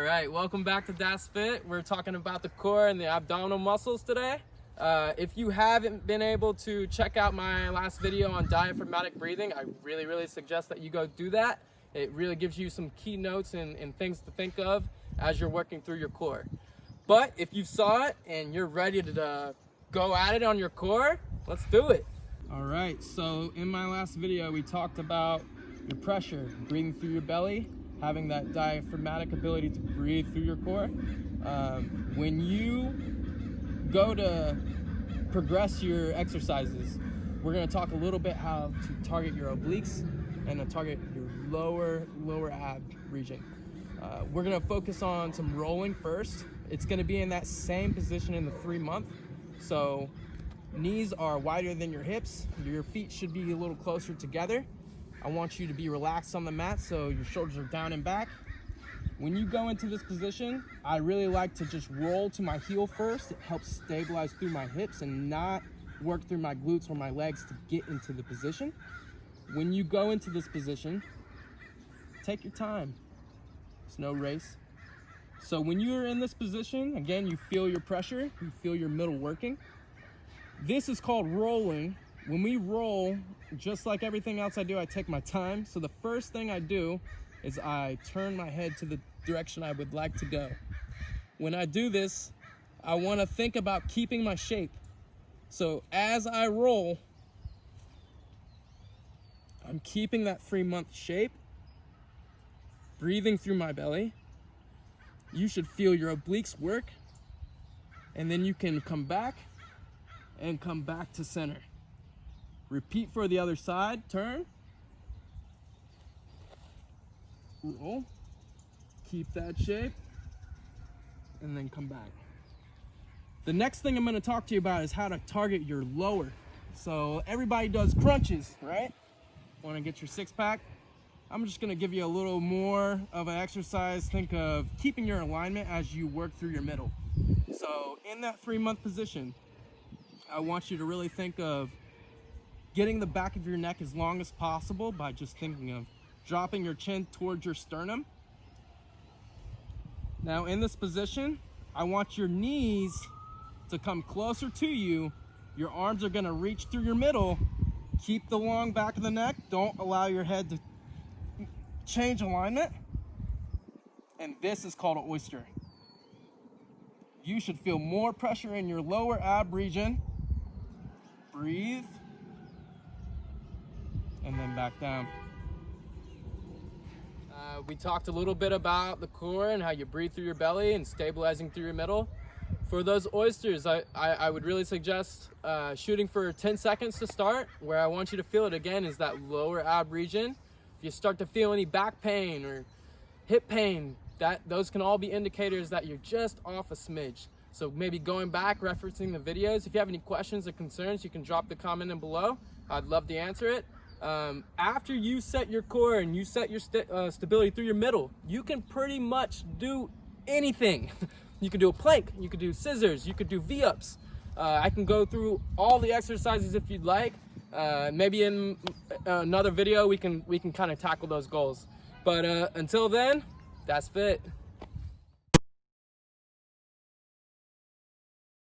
right, welcome back to Das Fit. We're talking about the core and the abdominal muscles today. If you haven't been able to check out my last video on diaphragmatic breathing, I really suggest that you go do that. It really gives you some key notes and things to think of as you're working through your core. But if you saw it and you're ready to go at it on your core, let's do it. All right, so in my last video, we talked about your pressure, breathing through your belly, having that diaphragmatic ability to breathe through your core. When you go to progress your exercises, we're gonna talk a little bit how to target your obliques and to target your lower ab region. We're gonna focus on some rolling first. It's gonna be in that same position in the 3-month. So knees are wider than your hips. Your feet should be a little closer together. I want you to be relaxed on the mat so your shoulders are down and back. When you go into this position, I really like to just roll to my heel first. It helps stabilize through my hips and not work through my glutes or my legs to get into the position. When you go into this position, take your time. It's no race. So when you're in this position, again, you feel your pressure, you feel your middle working. This is called rolling. When we roll, just like everything else I do, I take my time. So the first thing I do is I turn my head to the direction I would like to go. When I do this, I want to think about keeping my shape. So as I roll, I'm keeping that 3-month shape, breathing through my belly. You should feel your obliques work, and then you can come back and come back to center. Repeat for the other side, turn, roll, keep that shape, and then come back. The next thing I'm gonna talk to you about is how to target your lower. So everybody does crunches, right? Wanna get your 6-pack? I'm just gonna give you a little more of an exercise. Think of keeping your alignment as you work through your middle. So in that 3-month position, I want you to really think of getting the back of your neck as long as possible by just thinking of dropping your chin towards your sternum. Now in this position, I want your knees to come closer to you. Your arms are gonna reach through your middle. Keep the long back of the neck. Don't allow your head to change alignment. And this is called an oyster. You should feel more pressure in your lower ab region. Breathe. And then back down. We talked a little bit about the core and how you breathe through your belly and stabilizing through your middle. For those oysters, I would really suggest shooting for 10 seconds to start. Where I want you to feel it again is that lower ab region. If you start to feel any back pain or hip pain, those can all be indicators that you're just off a smidge. So maybe going back, referencing the videos. If you have any questions or concerns, you can drop the comment in below. I'd love to answer it. After you set your core and you set your stability through your middle, you can pretty much do anything. You could do a plank, you could do scissors, you could do V-ups. I can go through all the exercises if you'd like. Maybe in another video we can kind of tackle those goals. But until then, that's fit.